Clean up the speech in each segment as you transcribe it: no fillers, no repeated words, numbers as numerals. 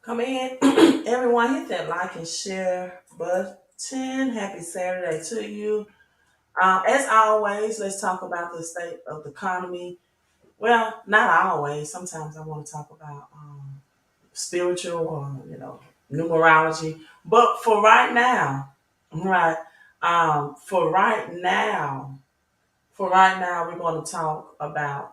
Come in, everyone, hit that like and share button. Happy Saturday to you. As always, let's talk about the state of the economy. Well, not always. Sometimes I want to talk about spiritual or numerology. But for right now, right? For right now, we're going to talk about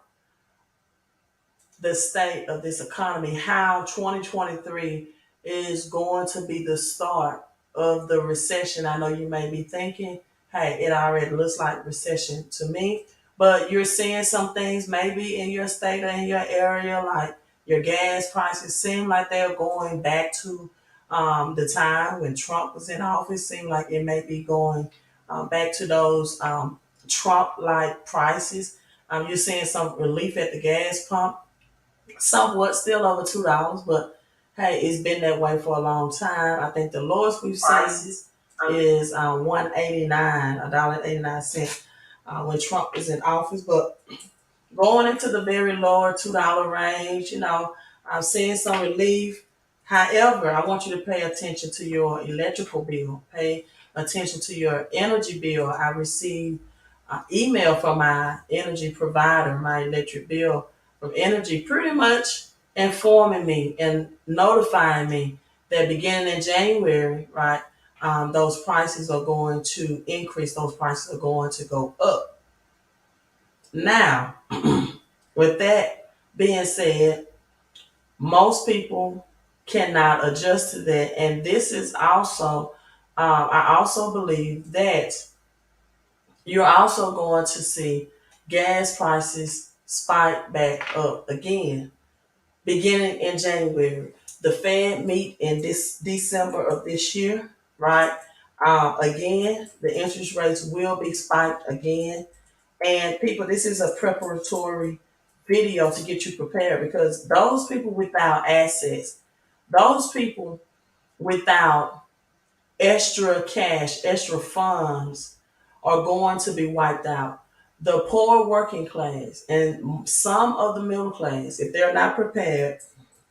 the state of this economy, how 2023 is going to be the start of the recession. I know you may be thinking, hey, it already looks like recession to me, but you're seeing some things maybe in your state or in your area, like your gas prices seem like they're going back to the time when Trump was in office. Seem like it may be going back to those Trump-like prices. You're seeing some relief at the gas pump, somewhat still over $2, but hey, it's been that way for a long time. I think the lowest we've seen is 189, $1.89 when Trump was in office. But going into the very lower $2 range, I'm seeing some relief. However, I want you to pay attention to your electrical bill. Pay attention to your energy bill. I received an email from my energy provider, my electric bill from energy, pretty much informing me and notifying me that beginning in January, right, those prices are going to increase. Those prices are going to go up. Now, with that being said, most people cannot adjust to that. And this is also, I also believe that you're also going to see gas prices spike back up again, beginning in January. The Fed meet in this December of this year, right? Again, the interest rates will be spiked again. And people, this is a preparatory video to get you prepared, because those people without assets, those people without extra cash, extra funds, are going to be wiped out. The poor working class and some of the middle class, if they're not prepared,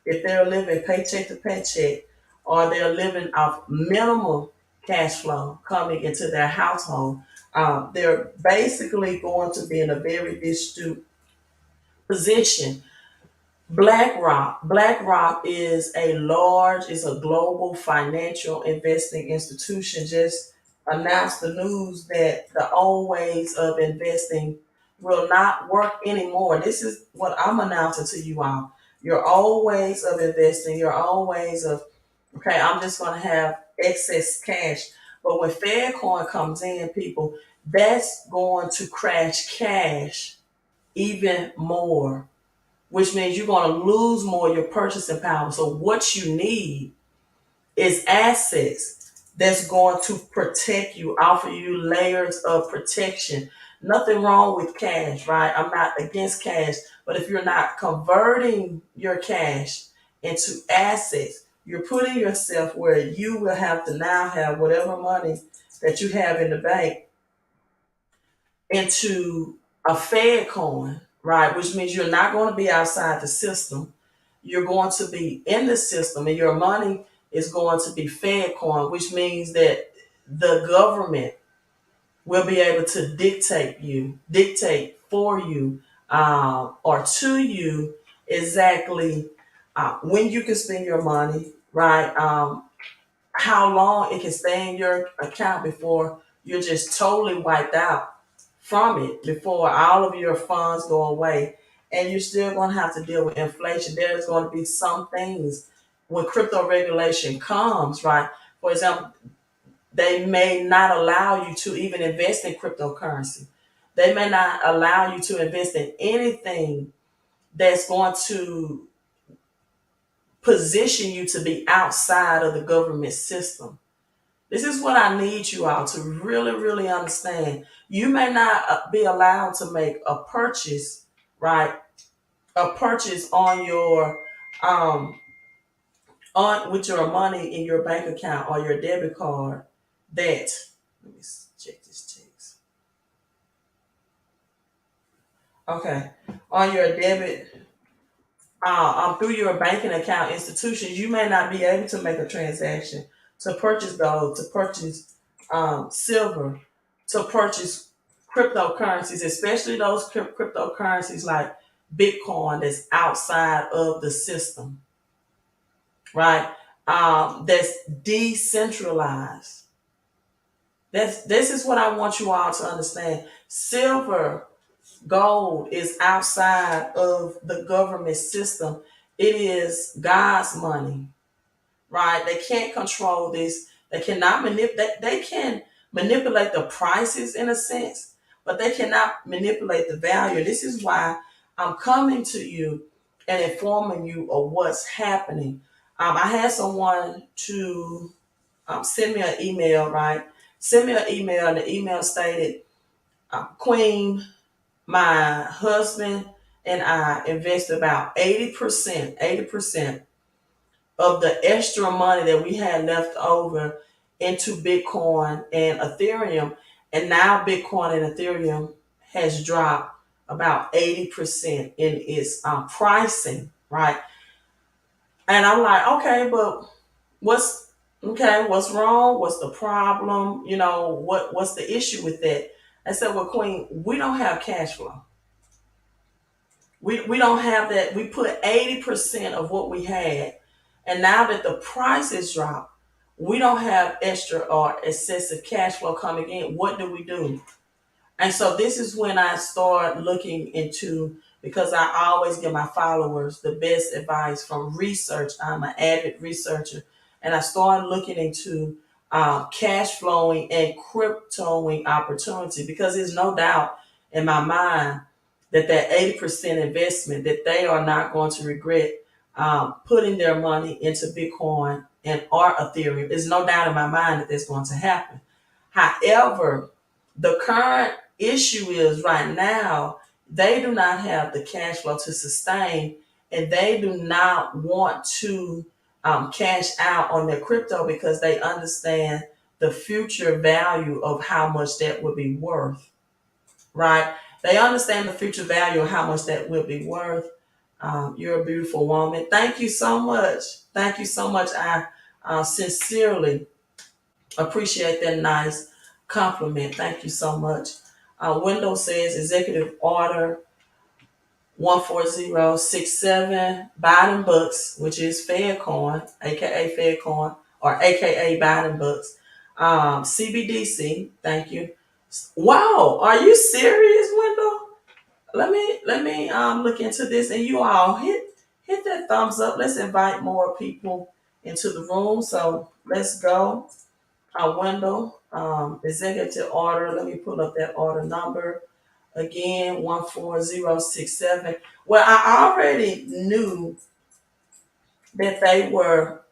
if they're living paycheck to paycheck, or they're living off minimal cash flow coming into their household, they're basically going to be in a very destitute position. BlackRock is a global financial investing institution. Just announced the news that the old ways of investing will not work anymore. This is what I'm announcing to you all. Your old ways of investing, your old ways of, okay, I'm just going to have excess cash. But when Faircoin comes in, people, that's going to crash cash even more, which means you're going to lose more of your purchasing power. So what you need is assets that's going to protect you, offer you layers of protection. Nothing wrong with cash, right? I'm not against cash, but if you're not converting your cash into assets, you're putting yourself where you will have to now have whatever money that you have in the bank into a Fed coin, right? Which means you're not going to be outside the system. You're going to be in the system, and your money is going to be Fed coin, which means that the government will be able to dictate for you, or to you, exactly when you can spend your money, right? How long it can stay in your account before you're just totally wiped out from it, before all of your funds go away. And you're still going to have to deal with inflation. There's going to be some things when crypto regulation comes, right? For example, they may not allow you to even invest in cryptocurrency. They may not allow you to invest in anything that's going to position you to be outside of the government system. This is what I need you all to really, really understand. You may not be allowed to make a purchase, right? A purchase on your on with your money in your bank account or your debit card. That, let me check this text. Okay, on your debit through your banking account institutions, you may not be able to make a transaction to purchase gold, to purchase silver, to purchase cryptocurrencies, especially those cryptocurrencies like Bitcoin that's outside of the system, right? That's decentralized. This is what I want you all to understand. Silver, gold is outside of the government system. It is God's money, right? They can't control this. They cannot manipulate. They can manipulate the prices in a sense, but they cannot manipulate the value. This is why I'm coming to you and informing you of what's happening. I had someone to send me an email, right? Send me an email, and the email stated, Queen, my husband and I invest about 80% of the extra money that we had left over into Bitcoin and Ethereum. And now Bitcoin and Ethereum has dropped about 80% in its pricing, right? And I'm like, okay, but what's what's wrong? What's the problem? What's the issue with that? I said, well, Queen, we don't have cash flow. We don't have that. We put 80% of what we had. And now that the prices drop, we don't have extra or excessive cash flow coming in. What do we do? And so this is when I start looking into, because I always give my followers the best advice from research. I'm an avid researcher. And I started looking into cash flowing and cryptoing opportunity, because there's no doubt in my mind that 80% investment, that they are not going to regret putting their money into Bitcoin and or Ethereum. There's no doubt in my mind that that's going to happen. However, the current issue is right now, they do not have the cash flow to sustain, and they do not want to cash out on their crypto, because they understand the future value of how much that would be worth, right? They understand the future value of how much that will be worth. You're a beautiful woman. Thank you so much. Thank you so much. I sincerely appreciate that nice compliment. Thank you so much. Windows says Executive Order 14067, Biden Bucks, which is Fedcoin, aka Fedcoin, or aka Biden Bucks. CBDC, thank you. Wow, are you serious, Window? Let me look into this, and you all hit that thumbs up. Let's invite more people into the room. So let's go. Wendell, executive order. Let me pull up that order number again, 14067. Well, I already knew that they were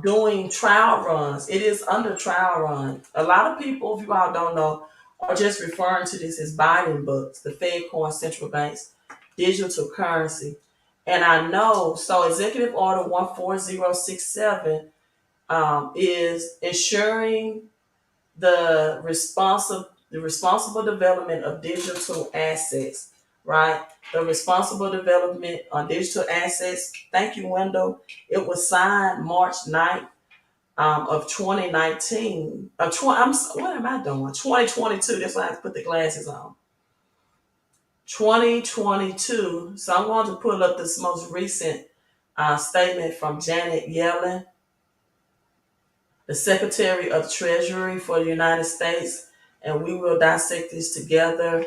doing trial runs. It is under trial run. A lot of people, if you all don't know, are just referring to this as Biden books, the Fed coin central bank's digital currency. And I know, so Executive Order 14067 is ensuring the responsible development of digital assets, right? The responsible development on digital assets. Thank you, Wendell. It was signed March 9th of 2019. What am I doing? 2022. That's why I have to put the glasses on. 2022. So I'm going to pull up this most recent statement from Janet Yellen, the Secretary of Treasury for the United States, and we will dissect this together,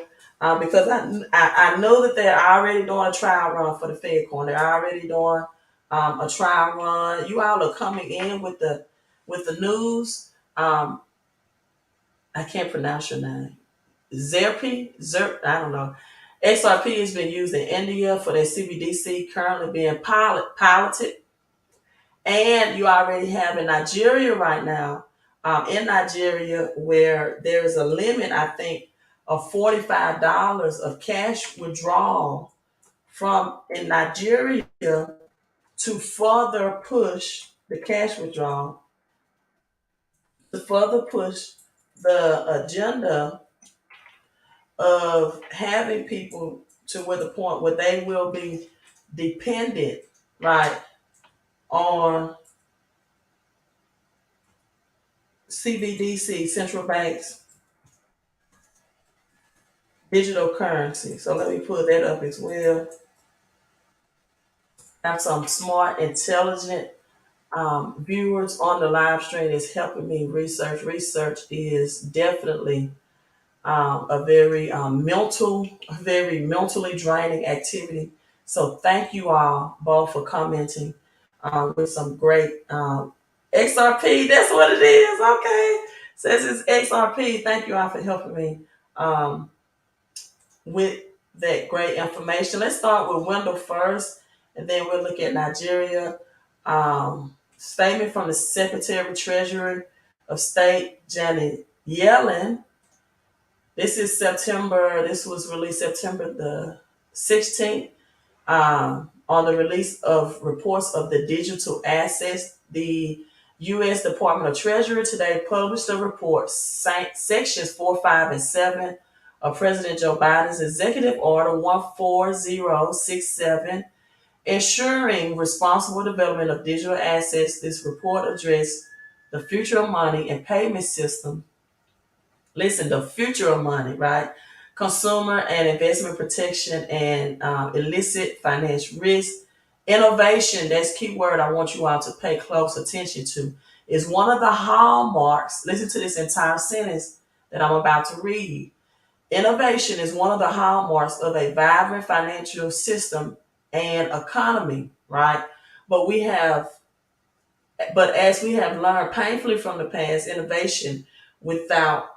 because I know that they're already doing a trial run for the Fedcoin. They're already doing a trial run. You all are coming in with the news. I can't pronounce your name. I don't know. XRP has been used in India for their CBDC, currently being piloted. And you already have in Nigeria right now, in Nigeria, where there is a limit, I think, of $45 of cash withdrawal from in Nigeria to further push the cash withdrawal, to further push the agenda of having people to where the point where they will be dependent, right, on CBDC, central banks, digital currency. So let me pull that up as well. Have some smart, intelligent viewers on the live stream is helping me research. Research is definitely a very mentally draining activity. So thank you all both for commenting with some great XRP. That's what it is. Okay, says it's XRP. Thank you all for helping me um, with that great information. Let's start with Wendell first, and then we'll look at Nigeria. Statement from the Secretary of Treasury of State, Janet Yellen. This was released September the 16th, on the release of reports of the digital assets. The U.S. Department of Treasury today published a report, sections 4, 5, and 7 of President Joe Biden's Executive Order 14067, ensuring responsible development of digital assets. This report addressed the future of money and payment system. Listen, the future of money, right? Consumer and investment protection and illicit financial risk. Innovation, that's key word I want you all to pay close attention to, is one of the hallmarks. Listen to this entire sentence that I'm about to read. Innovation is one of the hallmarks of a vibrant financial system and economy, right? But we have, but as we have learned painfully from the past, innovation without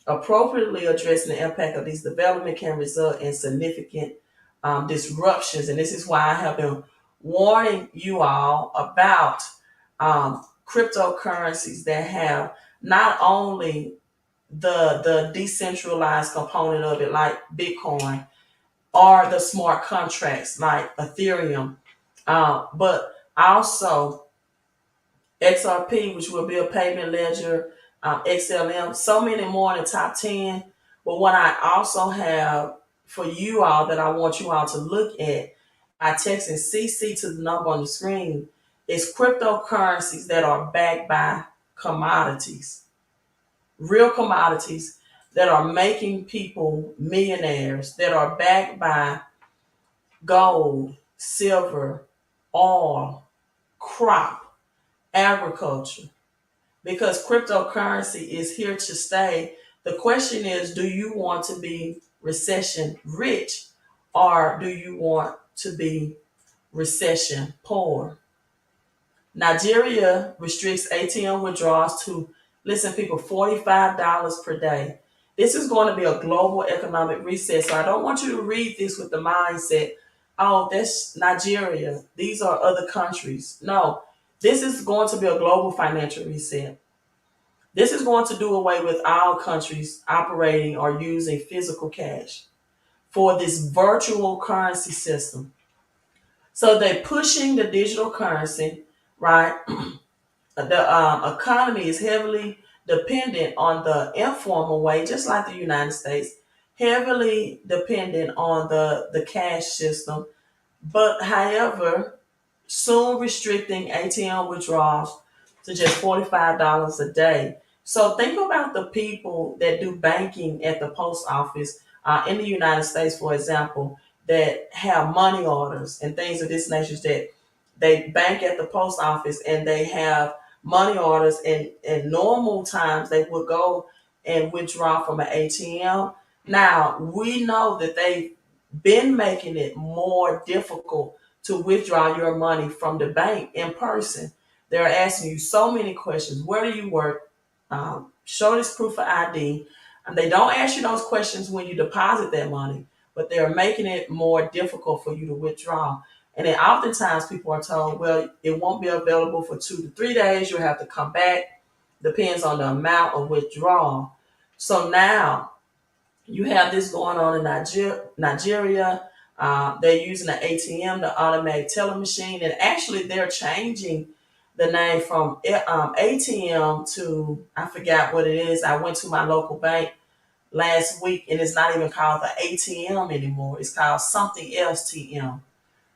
appropriately addressing the impact of these development can result in significant disruptions. And this is why I have been warning you all about cryptocurrencies that have not only the decentralized component of it, like Bitcoin, or the smart contracts like Ethereum, but also XRP, which will be a payment ledger, XLM, so many more in the top 10. But what I also have for you all that I want you all to look at by texting CC to the number on the screen is cryptocurrencies that are backed by commodities, real commodities that are making people millionaires, that are backed by gold, silver, oil, crop, agriculture, because cryptocurrency is here to stay. The question is, do you want to be recession rich, or do you want to be recession poor? Nigeria restricts ATM withdrawals to, listen, people, $45 per day. This is going to be a global economic reset. So I don't want you to read this with the mindset, oh, that's Nigeria, these are other countries. No, this is going to be a global financial reset. This is going to do away with all countries operating or using physical cash for this virtual currency system. So they're pushing the digital currency, right? The economy is heavily dependent on the informal way, just like the United States, heavily dependent on the cash system. But however, soon restricting ATM withdrawals to just $45 a day. So think about the people that do banking at the post office in the United States, for example, that have money orders and things of this nature, that they bank at the post office and they have money orders, and in normal times they would go and withdraw from an ATM. Now we know that they've been making it more difficult to withdraw your money from the bank in person. They're asking you so many questions. Where do you work? Show this proof of ID. And they don't ask you those questions when you deposit that money, but they're making it more difficult for you to withdraw. And then oftentimes people are told, well, it won't be available for 2 to 3 days. You'll have to come back. Depends on the amount of withdrawal. So now you have this going on in Nigeria. They're using the ATM, the automatic teller machine, and actually they're changing the name from ATM to, I forgot what it is. I went to my local bank last week and it's not even called the ATM anymore. It's called something else TM.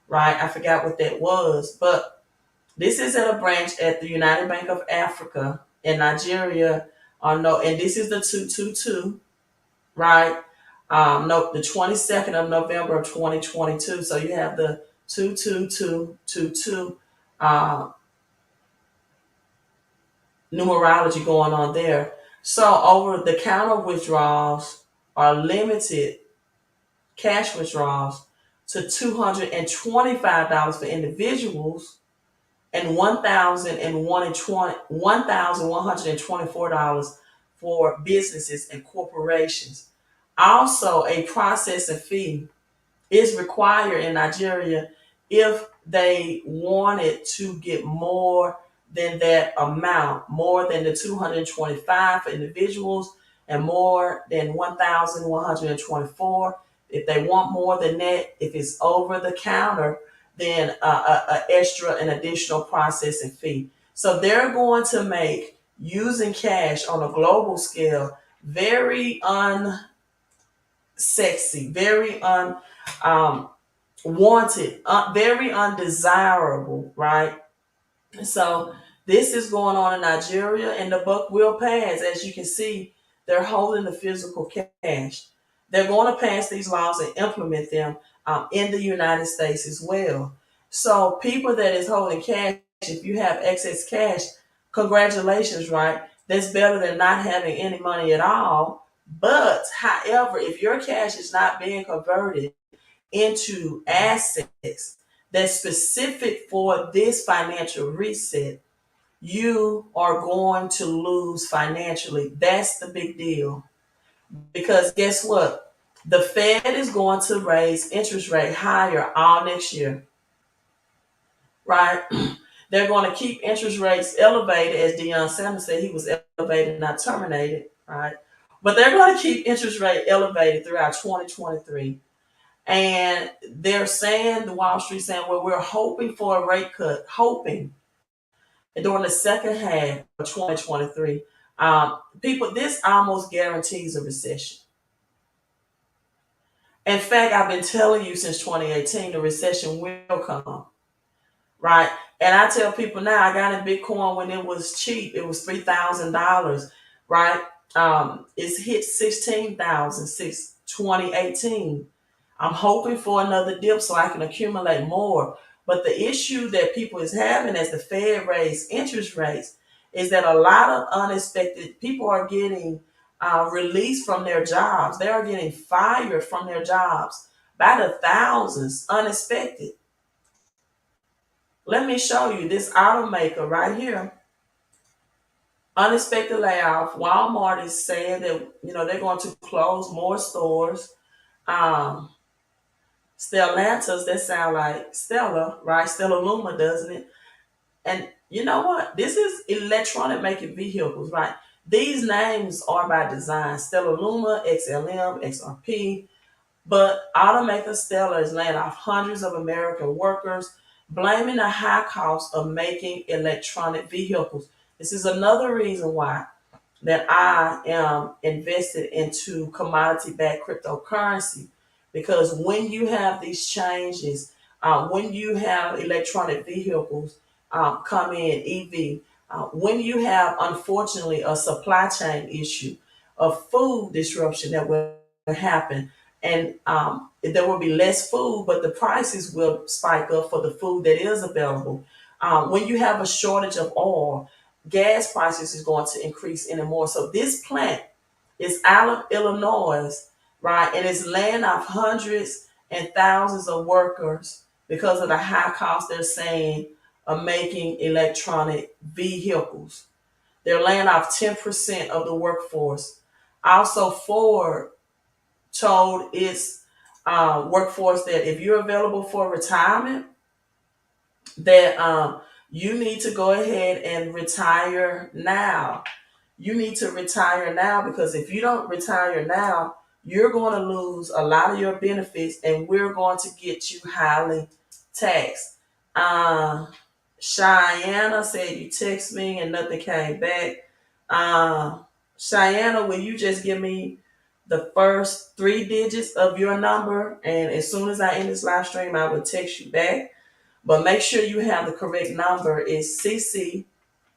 right? I forgot what that was, but this is at a branch at the United Bank of Africa in Nigeria. No, and this is the 222, right? No, the 22nd of November of 2022. So you have the 22222 numerology going on there. So over the counter withdrawals are limited cash withdrawals to $225 for individuals and $1,124 for businesses and corporations. Also, a processing fee is required in Nigeria if they wanted to get more than that amount, more than the 225 for individuals and more than 1,124. If they want more than that, if it's over the counter, then an additional processing fee. So they're going to make using cash on a global scale very unsexy, very um, wanted, very undesirable, right? So this is going on in Nigeria, and the buck will pass. As you can see, they're holding the physical cash. They're going to pass these laws and implement them in the United States as well. So people that is holding cash, if you have excess cash, congratulations, right? That's better than not having any money at all. But however, if your cash is not being converted into assets that's specific for this financial reset, you are going to lose financially. That's the big deal. Because guess what? The Fed is going to raise interest rate higher all next year, right? They're going to keep interest rates elevated, as Deion Sanders said, he was elevated, not terminated, right? But they're going to keep interest rate elevated throughout 2023. And they're saying, the Wall Street saying, well, we're hoping for a rate cut, hoping. And during the second half of 2023, people, this almost guarantees a recession. In fact, I've been telling you since 2018, the recession will come, right? And I tell people now, I got in Bitcoin when it was cheap. It was $3,000, right? It's hit 16,000 since 2018. I'm hoping for another dip so I can accumulate more. But the issue that people is having as the Fed raise interest rates is that a lot of unexpected people are getting released from their jobs. They are getting fired from their jobs by the thousands, unexpected. Let me show you this automaker right here. Unexpected layoff. Walmart is saying that they're going to close more stores. Um, Stellantis, that sound like Stella, right? Stella Luma, doesn't it? And you know what? This is electronic making vehicles, right? These names are by design. Stella Luma, XLM, XRP. But automaker Stella is laying off hundreds of American workers, blaming the high cost of making electronic vehicles. This is another reason why that I am invested into commodity backed cryptocurrency. Because when you have these changes, when you have electronic vehicles come in, EV, when you have, unfortunately, a supply chain issue, a food disruption that will happen, and there will be less food, but the prices will spike up for the food that is available. When you have a shortage of oil, gas prices is going to increase anymore. So this plant is out of Illinois, right? And it's laying off hundreds and thousands of workers because of the high cost they're saying of making electronic vehicles. They're laying off 10% of the workforce. Also, Ford told its workforce that if you're available for retirement, that you need to go ahead and retire now. You need to retire now, because if you don't retire now, you're going to lose a lot of your benefits and we're going to get you highly taxed. Uh, Cheyenne said you text me and nothing came back. Uh, Cheyenne, will you just give me the first three digits of your number, and as soon as I end this live stream, I will text you back. But make sure you have the correct number. It's CC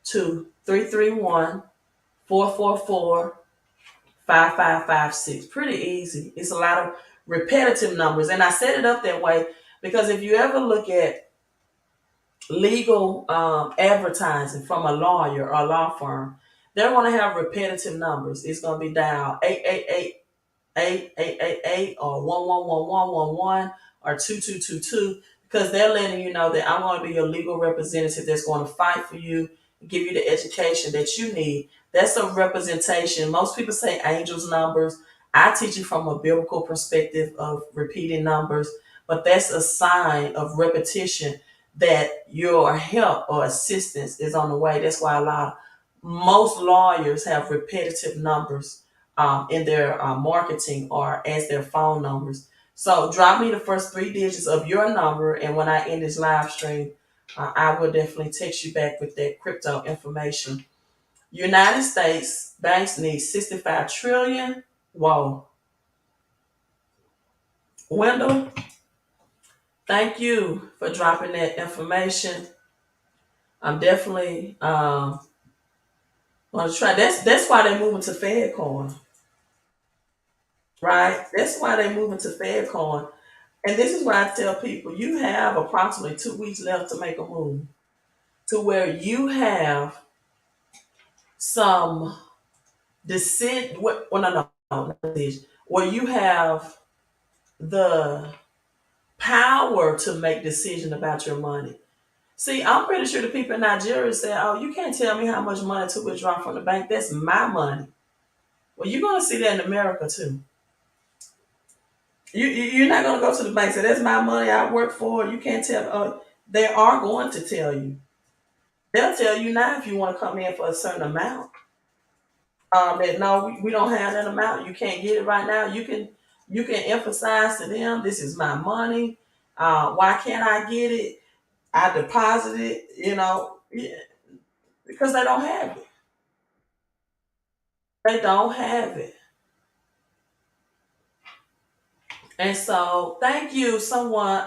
to 331-444-5556. Pretty easy. It's a lot of repetitive numbers. And I set it up that way because if you ever look at legal advertising from a lawyer or a law firm, they're going to have repetitive numbers. It's going to be dial 888 or 111111 or 2222 because they're letting you know that I'm going to be your legal representative that's going to fight for you, give you the education that you need. That's a representation. Most people say angels numbers. I teach you from a biblical perspective of repeating numbers, but that's a sign of repetition that your help or assistance is on the way. That's why most lawyers have repetitive numbers in their marketing or as their phone numbers. So drop me the first three digits of your number, and when I end this live stream, I will definitely text you back with that crypto information. United States banks need 65 trillion. Whoa. Wendell, thank you for dropping that information. I'm definitely going to try. That's why they're moving to Fedcoin, right? That's why they're moving to Fedcoin. And this is why I tell people you have approximately 2 weeks left to make a move to where you have some decision. Well, no, not decision. Where you have the power to make decision about your money. See, I'm pretty sure the people in Nigeria say, "Oh, you can't tell me how much money to withdraw from the bank. That's my money." Well, you're going to see that in America too. You're not going to go to the bank and say, "That's my money. I work for it." You can't tell. They are going to tell you. They'll tell you now if you want to come in for a certain amount. That no, we don't have that amount. You can't get it right now. You can emphasize to them, "This is my money. Why can't I get it? I deposit it." Yeah, because they don't have it. They don't have it. And so, thank you, someone.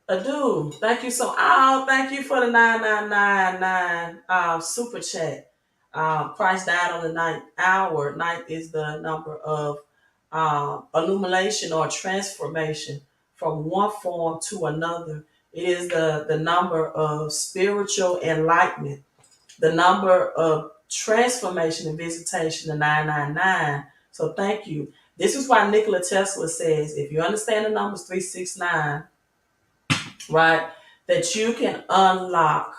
Adu, thank you thank you for the 9999 super chat. Christ died on the ninth hour. Ninth is the number of illumination or transformation from one form to another. It is the number of spiritual enlightenment, the number of transformation and visitation, the 999. So thank you. This is why Nikola Tesla says, if you understand the numbers 369, right, that you can unlock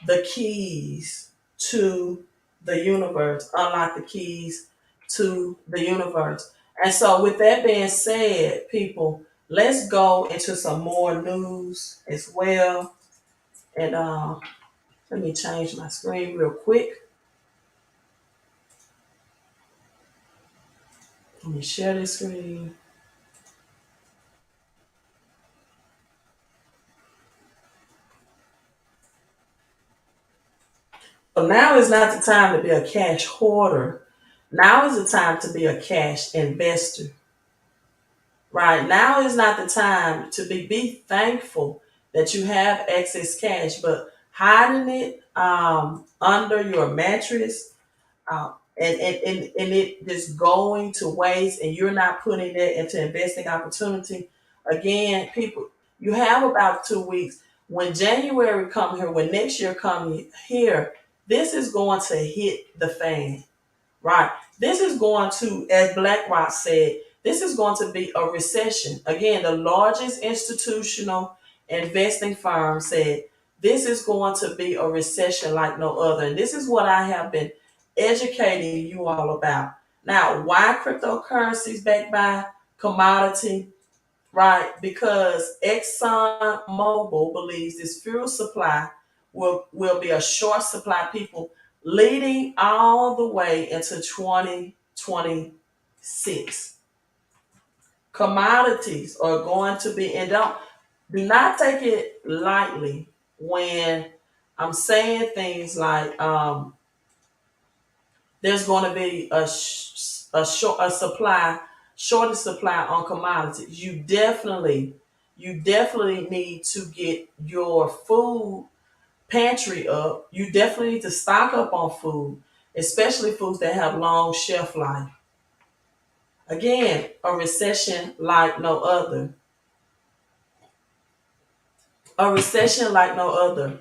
the keys to the universe, unlock the keys to the universe. And so, with that being said, people, let's go into some more news as well. And let me change my screen real quick. Let me share this screen. So now is not the time to be a cash hoarder. Now is the time to be a cash investor. Right now is not the time to be thankful that you have excess cash, but hiding it under your mattress, and it just going to waste, and you're not putting it into investing opportunity. Again, people, you have about 2 weeks. When January come here, when next year come here, this is going to hit the fan. Right. This is going to, as BlackRock said, this is going to be a recession. Again, the largest institutional investing firm said this is going to be a recession like no other. And this is what I have been educating you all about. Now, why cryptocurrencies backed by commodity? Right, because Exxon Mobil believes this fuel supply will be a short supply, people, leading all the way into 2026. Commodities are going to be, and do not take it lightly when I'm saying things like there's going to be a supply, shortage supply on commodities. You definitely need to get your food pantry up. You definitely need to stock up on food, especially foods that have long shelf life. Again, a recession like no other. A recession like no other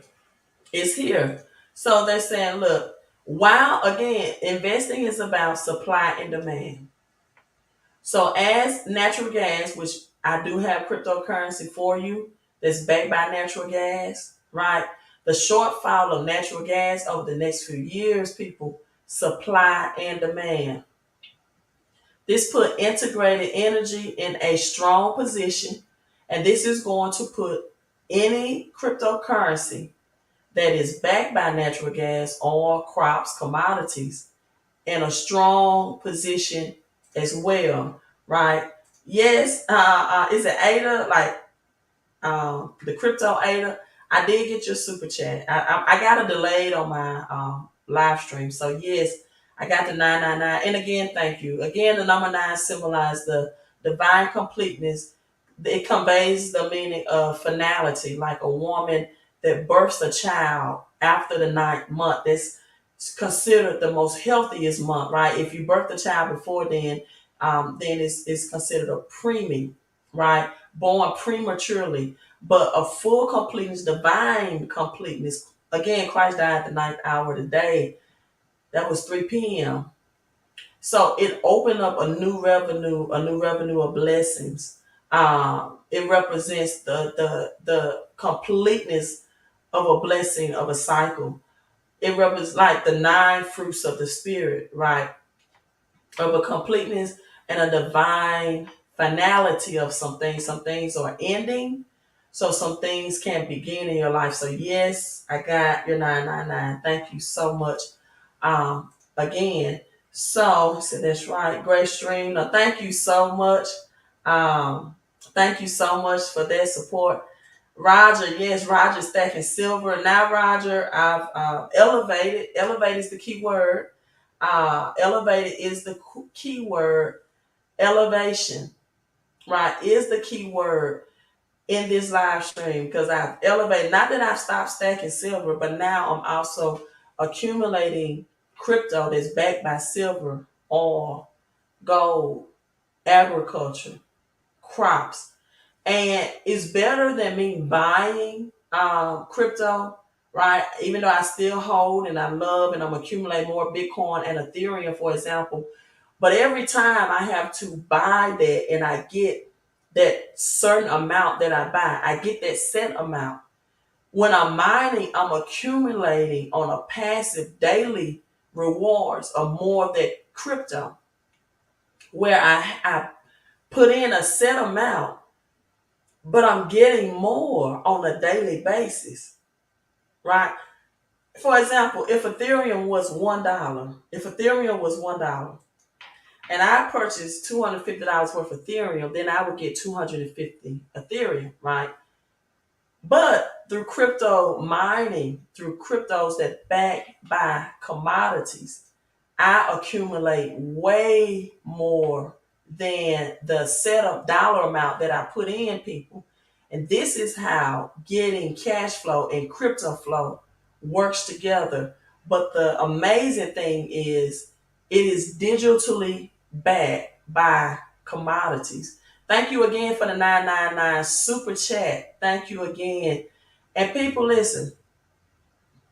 is here. So they're saying, look, while again, investing is about supply and demand. So as natural gas, which I do have cryptocurrency for you that's backed by natural gas, right? The shortfall of natural gas over the next few years, people, supply and demand. This put integrated energy in a strong position, and this is going to put any cryptocurrency that is backed by natural gas, oil, crops, commodities in a strong position as well, right? Yes, is it ADA? Like the crypto Ada. I did get your super chat. I got a delayed on my live stream. So yes, I got the 999. And again, thank you. Again, the number nine symbolizes the divine completeness. It conveys the meaning of finality, like a woman that births a child after the ninth month. That's considered the most healthiest month, right? If you birth a child before then it's considered a preemie, right? Born prematurely, but a full completeness, divine completeness. Again, Christ died at the ninth hour of the day. That was 3 p.m. So it opened up a new revenue of blessings. It represents the completeness of a blessing of a cycle. It represents like the nine fruits of the spirit, right? Of a completeness and a divine finality of some things. Some things are ending, so some things can begin in your life. So yes, I got your 999. Thank you so much. Again, so that's right, Grace Stream. Now, thank you so much. Um, Thank you so much for that support. Roger, yes, Roger stacking silver. Now, Roger, I've elevated. Elevate is the key word. Elevated is the key word. Elevation, right, is the key word in this live stream because I've elevated. Not that I've stopped stacking silver, but now I'm also accumulating crypto that's backed by silver, oil, gold, agriculture, crops. And it's better than me buying crypto, right? Even though I still hold and I love and I'm accumulating more Bitcoin and Ethereum, for example. But every time I have to buy that and I get that certain amount that I buy, I get that set amount. When I'm mining, I'm accumulating on a passive daily rewards of more of that crypto, where I put in a set amount but I'm getting more on a daily basis, right? For example, if Ethereum was $1, and I purchased $250 worth of Ethereum, then I would get 250 Ethereum, right? But through crypto mining, through cryptos that back by commodities, I accumulate way more than the setup dollar amount that I put in, people. And this is how getting cash flow and crypto flow works together. But the amazing thing is it is digitally backed by commodities. Thank you again for the 999 super chat. Thank you again. And people, listen,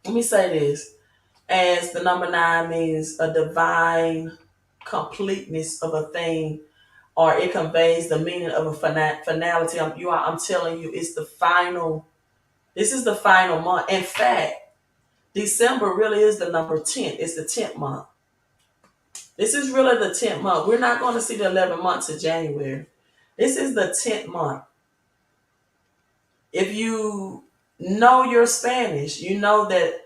let me say this, as the number nine means a divine completeness of a thing, or it conveys the meaning of a finality. I'm telling you, it's the final. This is the final month. In fact, December really is the number 10. It's the 10th month. This is really the 10th month. We're not going to see the 11 months of January. This is the 10th month. If you know your Spanish, you know that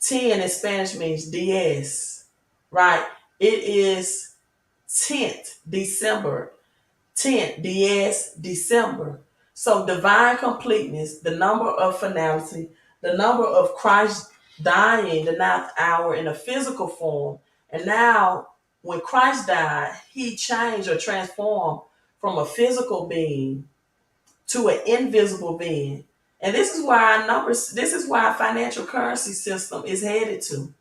10 in Spanish means diez, right? It is 10th December, 10th diez December. So divine completeness, the number of finality, the number of Christ dying the ninth hour in a physical form, and now when Christ died, he changed or transformed from a physical being to an invisible being. And this is why our numbers, this is why our financial currency system is headed to.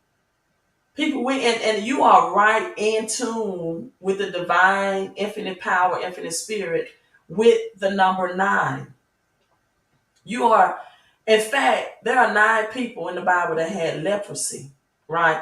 People, and you are right in tune with the divine, infinite power, infinite spirit with the number nine. You are, in fact, there are nine people in the Bible that had leprosy, right?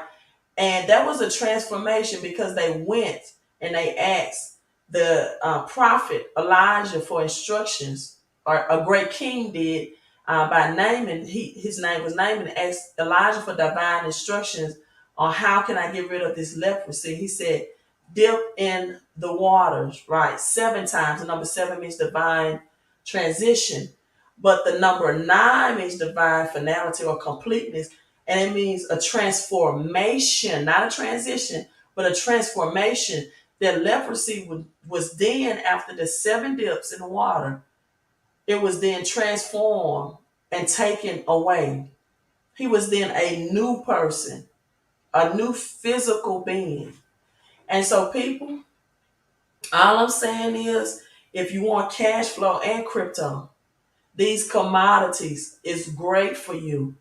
And that was a transformation because they went and they asked the prophet Elijah for instructions, or a great king did by naming, his name was Naaman, and asked Elijah for divine instructions on how can I get rid of this leprosy. He said, dip in the waters, right? Seven times. The number seven means divine transition. But the number nine means divine finality or completeness, and it means a transformation, not a transition, but a transformation. That leprosy was then, after the seven dips in the water, it was then transformed and taken away. He was then a new person, a new physical being. And so, people, all I'm saying is, if you want cash flow and crypto, these commodities is great for you.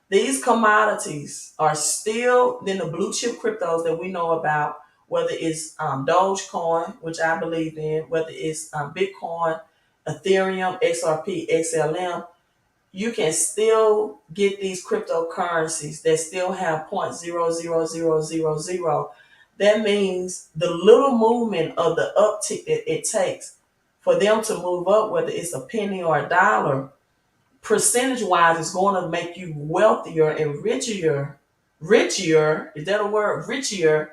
These commodities are still in the blue chip cryptos that we know about, whether it's Dogecoin, which I believe in, whether it's Bitcoin, Ethereum, XRP, XLM. You can still get these cryptocurrencies that still have 0.00000. That means the little movement of the uptick that it takes for them to move up, whether it's a penny or a dollar, percentage wise, is going to make you wealthier and richer, is that a word? Richer,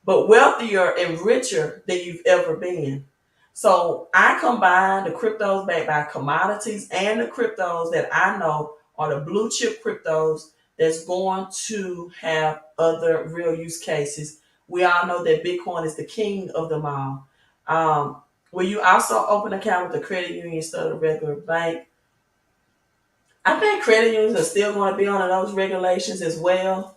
but wealthier and richer than you've ever been. So I combine the cryptos backed by commodities and the cryptos that I know are the blue chip cryptos that's going to have other real use cases. We all know that Bitcoin is the king of them all. Will you also open an account with a credit union instead of a regular bank? I think credit unions are still going to be under those regulations as well,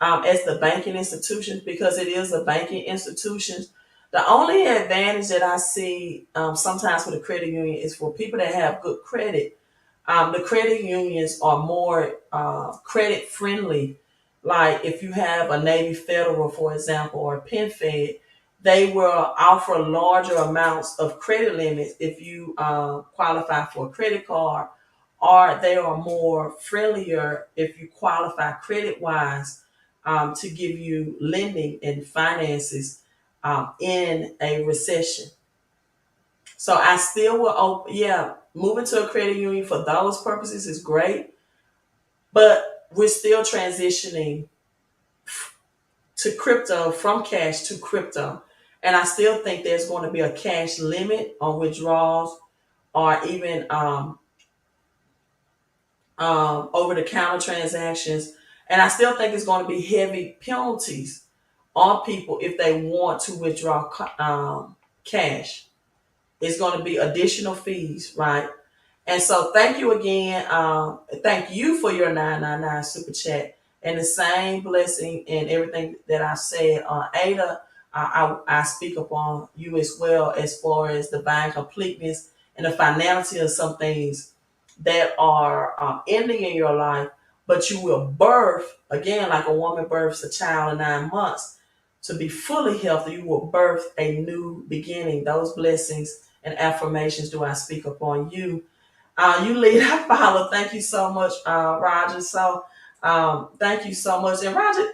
as the banking institutions, because it is a banking institution. The only advantage that I see sometimes for the credit union is for people that have good credit. The credit unions are more credit friendly. Like if you have a Navy Federal, for example, or a PenFed, they will offer larger amounts of credit limits if you qualify for a credit card, or they are more friendlier if you qualify credit wise to give you lending and finances in a recession. So I still will open, yeah, moving to a credit union for those purposes is great, but we're still transitioning to crypto, from cash to crypto. And I still think there's going to be a cash limit on withdrawals, or even over the counter transactions. And I still think it's going to be heavy penalties on people if they want to withdraw cash. It's going to be additional fees, right? And so thank you again. Thank you for your 999 super chat, and the same blessing and everything that I said on Ada. I speak upon you as well, as far as divine completeness and the finality of some things that are ending in your life, but you will birth again, like a woman births a child in 9 months. To be fully healthy, you will birth a new beginning. Those blessings and affirmations do I speak upon you. You lead, I follow. Thank you so much, Roger. So, thank you so much. And Roger,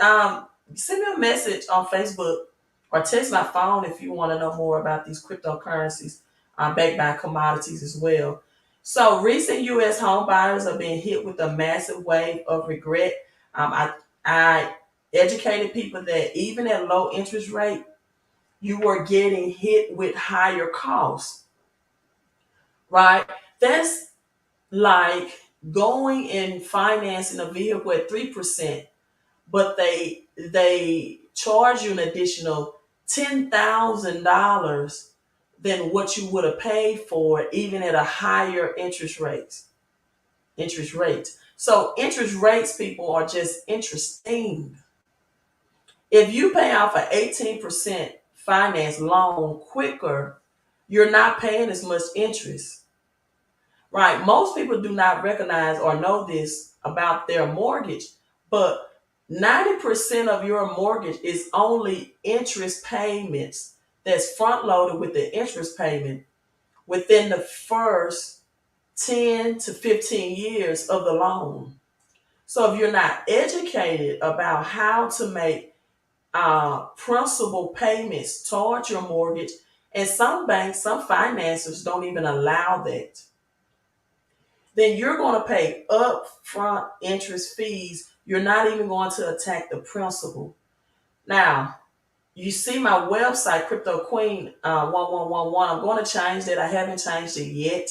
send me a message on Facebook or text my phone if you want to know more about these cryptocurrencies backed by commodities as well. So, recent U.S. home buyers are being hit with a massive wave of regret. I educated people that even at low interest rate, you were getting hit with higher costs, right? That's like going and financing a vehicle at 3%, but they charge you an additional $10,000 than what you would have paid for it, even at a higher interest rate. So interest rates, people, are just interesting. If you pay off an 18% finance loan quicker, you're not paying as much interest, right? Most people do not recognize or know this about their mortgage, but 90% of your mortgage is only interest payments that's front loaded with the interest payment within the first 10 to 15 years of the loan. So if you're not educated about how to make principal payments towards your mortgage, and some banks, some financiers don't even allow that, then you're going to pay upfront interest fees. You're not even going to attack the principal. Now, you see my website, Crypto Queen 1111. I'm going to change that. I haven't changed it yet,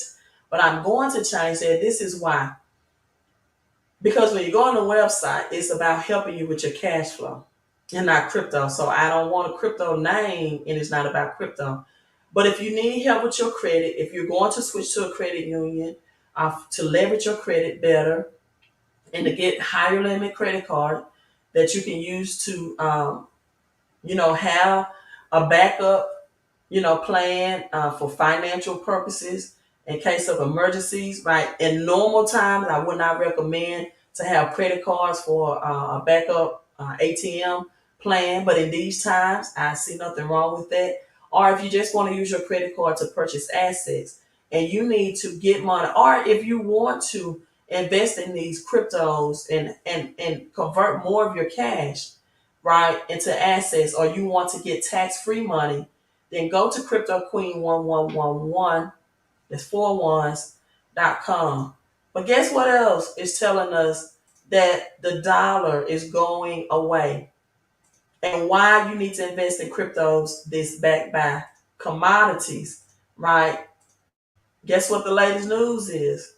but I'm going to change that. This is why. Because when you go on the website, it's about helping you with your cash flow and not crypto. So I don't want a crypto name and it's not about crypto. But if you need help with your credit, if you're going to switch to a credit union to leverage your credit better and to get higher limit credit card that you can use to, have a backup plan for financial purposes in case of emergencies, right? In normal times, I would not recommend to have credit cards for a backup ATM plan, but in these times, I see nothing wrong with that. Or if you just want to use your credit card to purchase assets and you need to get money, or if you want to invest in these cryptos and convert more of your cash, right, into assets, or you want to get tax-free money, then go to Crypto Queen 1111. That's 4 ones.com. But guess what else is telling us that the dollar is going away and why you need to invest in cryptos this backed by commodities, right? Guess what the latest news is?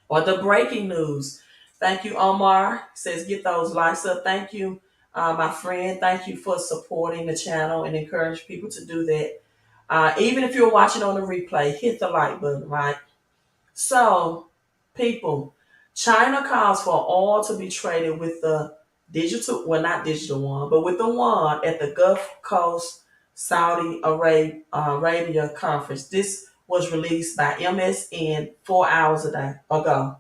Or the breaking news. Thank you, Omar. Says get those likes up. Thank you, my friend. Thank you for supporting the channel and encourage people to do that. Even if you're watching on the replay, hit the like button, right? So, people, China calls for oil to be traded with the digital, well, not digital one, but with the one at the Gulf Coast Saudi Arabia conference. This was released by MSN 4 hours ago.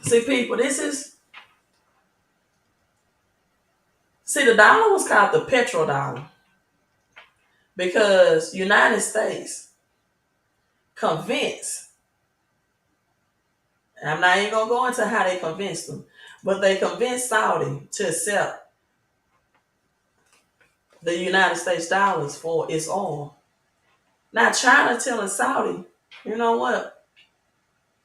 See, people, the dollar was called the petrodollar because United States convinced, I'm not even going to go into how they convinced them, but they convinced Saudi to accept the United States dollars for its oil. Now China telling Saudi, you know what?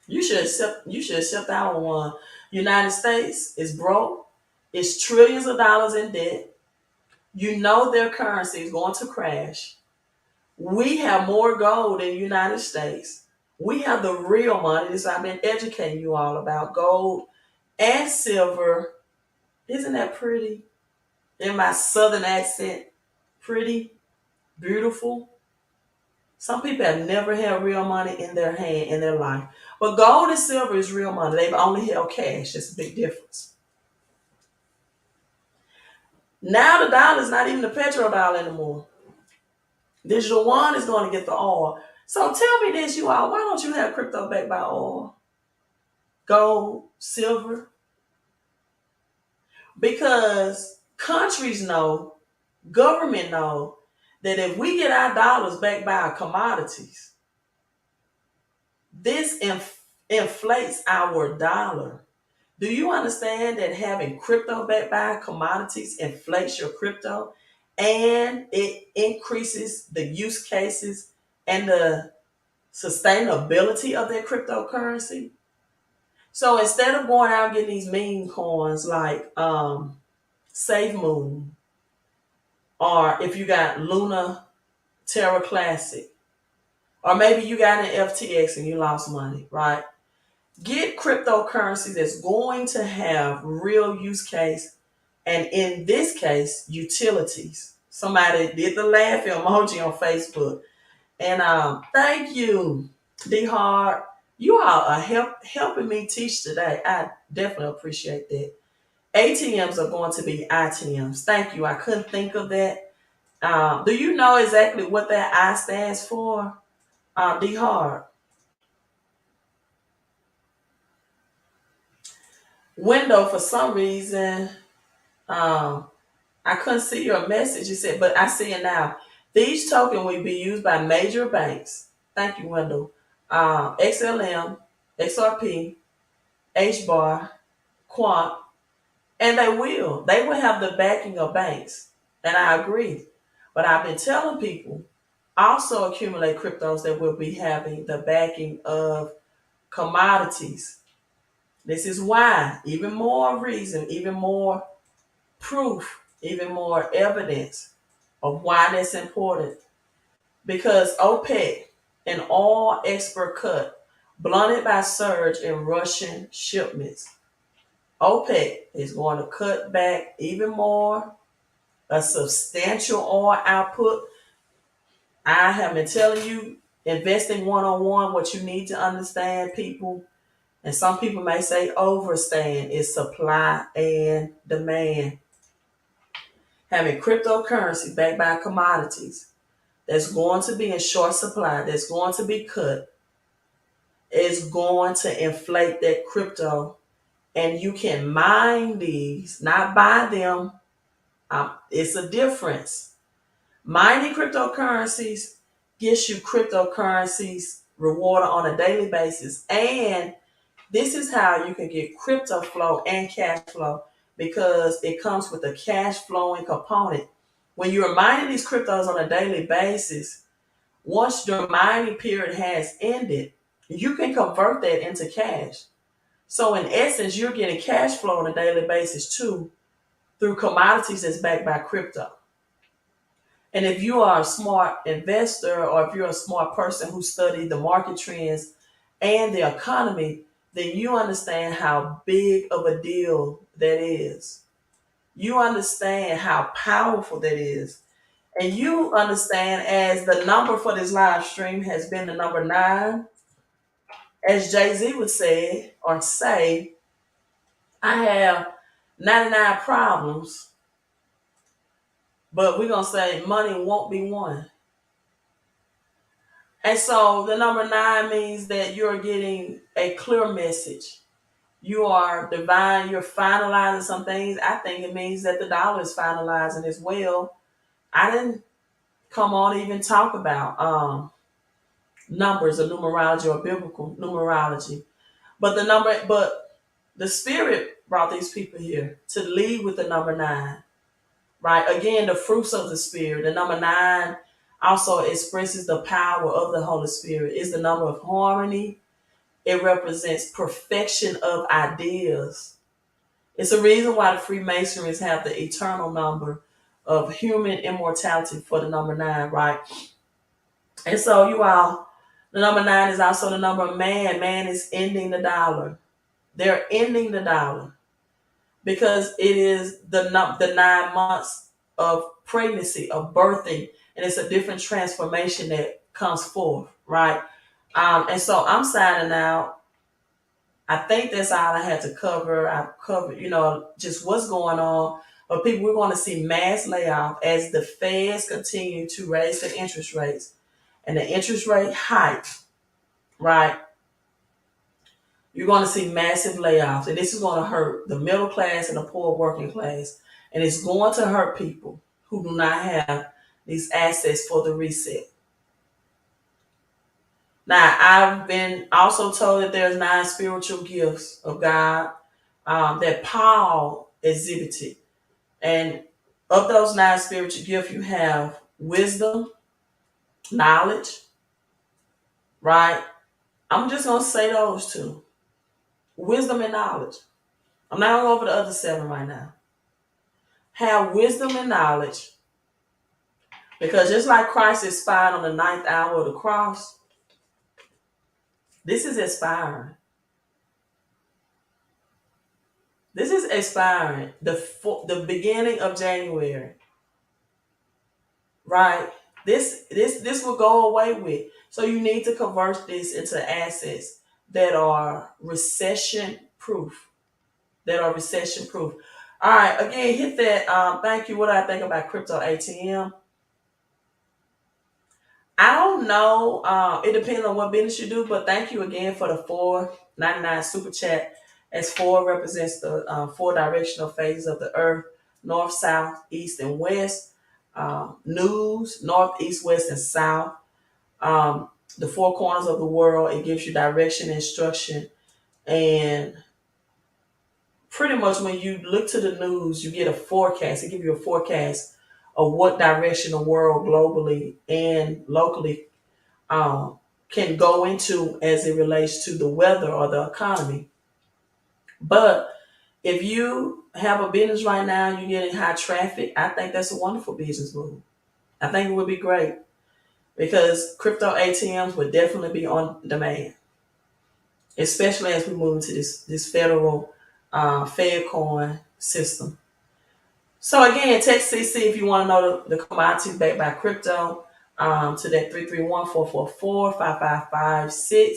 You should accept our one. United States is broke. It's trillions of dollars in debt. You know their currency is going to crash. We have more gold in the United States. We have the real money. This I've been educating you all about gold and silver. Isn't that pretty? In my southern accent, pretty, beautiful. Some people have never held real money in their hand in their life. But gold and silver is real money. They've only held cash. It's a big difference. Now the dollar is not even the petrodollar anymore. Digital one is going to get the oil. So tell me this, you all. Why don't you have crypto backed by oil? Gold, silver? Because countries know, government know, that if we get our dollars backed by our commodities, this inflates our dollar. Do you understand that having crypto backed by commodities inflates your crypto and it increases the use cases and the sustainability of their cryptocurrency? So instead of going out and getting these meme coins like Save Moon, or if you got Luna Terra Classic, or maybe you got an FTX and you lost money, right? Get cryptocurrency that's going to have real use case, and in this case, utilities. Somebody did the laugh emoji on Facebook. And thank you, D Hard. You all are helping me teach today. I definitely appreciate that. ATMs are going to be ITMs. Thank you. I couldn't think of that. Do you know exactly what that I stands for? D Hard. Window, for some reason, um, I couldn't see your message. You said, but I see it now. These tokens will be used by major banks. Thank you, Wendell. XLM, XRP, HBAR, Quant, and they will. They will have the backing of banks. And I agree. But I've been telling people also accumulate cryptos that will be having the backing of commodities. This is why, even more reason, even more proof, even more evidence of why that's important. Because OPEC, an oil export cut, blunted by surge in Russian shipments. OPEC is going to cut back even more, a substantial oil output. I have been telling you, investing one on one, what you need to understand, people, and some people may say overstand, is supply and demand. Having cryptocurrency backed by commodities that's going to be in short supply, that's going to be cut, is going to inflate that crypto. And you can mine these, not buy them. It's a difference. Mining cryptocurrencies gets you cryptocurrencies rewarded on a daily basis. And this is how you can get crypto flow and cash flow, because it comes with a cash flowing component. When you're mining these cryptos on a daily basis, once your mining period has ended, you can convert that into cash. So in essence, you're getting cash flow on a daily basis too, through commodities that's backed by crypto. And if you are a smart investor, or if you're a smart person who studied the market trends and the economy, then you understand how big of a deal that is. You understand how powerful that is. And you understand, as the number for this live stream has been the number 9, as Jay-Z would say, or say, I have 99 problems, but we're going to say money won't be one. And so the number 9 means that you're getting a clear message. You are divine, you're finalizing some things. I think it means that the dollar is finalizing as well. I didn't come on to even talk about numbers or numerology or biblical numerology. But the spirit brought these people here to lead with the number 9. Right? Again, the fruits of the spirit. The number 9 also expresses the power of the Holy Spirit. It's the number of harmony. It represents perfection of ideas. It's a reason why the Freemasons have the eternal number of human immortality for the number 9, right? And so the number 9 is also the number of man. Man is ending the dollar. They're ending the dollar, because it is the 9 months of pregnancy, of birthing, and it's a different transformation that comes forth, right? And so I'm signing out. I think that's all I had to cover. I've covered, just what's going on. But people, we're going to see mass layoff as the feds continue to raise the interest rates, and the interest rate hike, right? You're going to see massive layoffs, and this is going to hurt the middle class and the poor working class, and it's going to hurt people who do not have these assets for the reset. Now, I've been also told that there's 9 spiritual gifts of God that Paul exhibited, and of those 9 spiritual gifts, you have wisdom, knowledge, right? I'm just going to say those 2, wisdom and knowledge. I'm not going to go over the other 7 right now. Have wisdom and knowledge, because just like Christ expired on the 9th hour of the cross, this is expiring. This is expiring the beginning of January, right? This will go away with. So you need to convert this into assets that are recession proof. That are recession proof. All right, again, hit that. Thank you. What do I think about crypto ATM? I don't know. It depends on what business you do, but thank you again for the 4.99 super chat. As four represents the four directional phases of the earth: north, south, east, and west. News: north, east, west, and south. Um, the four corners of the world. It gives you direction, instruction, and pretty much when you look to the news, you get a forecast. It gives you a forecast of what direction the world globally and locally can go into as it relates to the weather or the economy. But if you have a business right now and you're getting high traffic, I think that's a wonderful business move. I think it would be great because crypto ATMs would definitely be on demand, especially as we move into this federal Fed coin system. So again, text CC if you want to know the commodities backed by crypto to that 331-444-5556.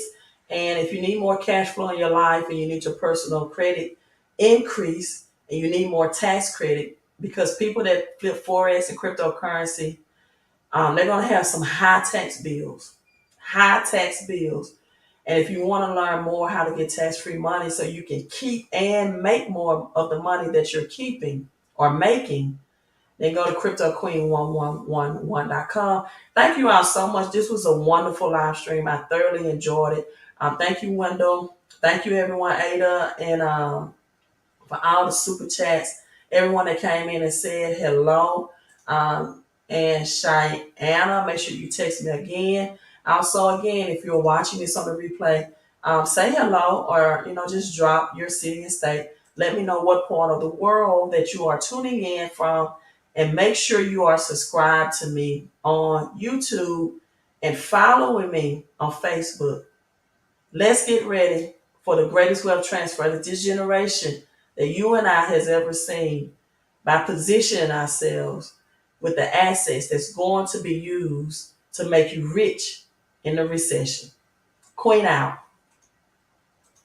And if you need more cash flow in your life and you need your personal credit increase and you need more tax credit, because people that flip Forex and cryptocurrency, they're going to have some high tax bills. High tax bills. And if you want to learn more how to get tax free money so you can keep and make more of the money that you're keeping or making, then go to CryptoQueen1111.com. Thank you all so much. This was a wonderful live stream. I thoroughly enjoyed it. Thank you, Wendell. Thank you, everyone, Ada, and for all the super chats. Everyone that came in and said hello. And Cheyenne, make sure you text me again. Also, again, if you're watching this on the replay, say hello or just drop your city and state. Let me know what part of the world that you are tuning in from, and make sure you are subscribed to me on YouTube and following me on Facebook. Let's get ready for the greatest wealth transfer that this generation that you and I has ever seen, by positioning ourselves with the assets that's going to be used to make you rich in the recession. Queen out.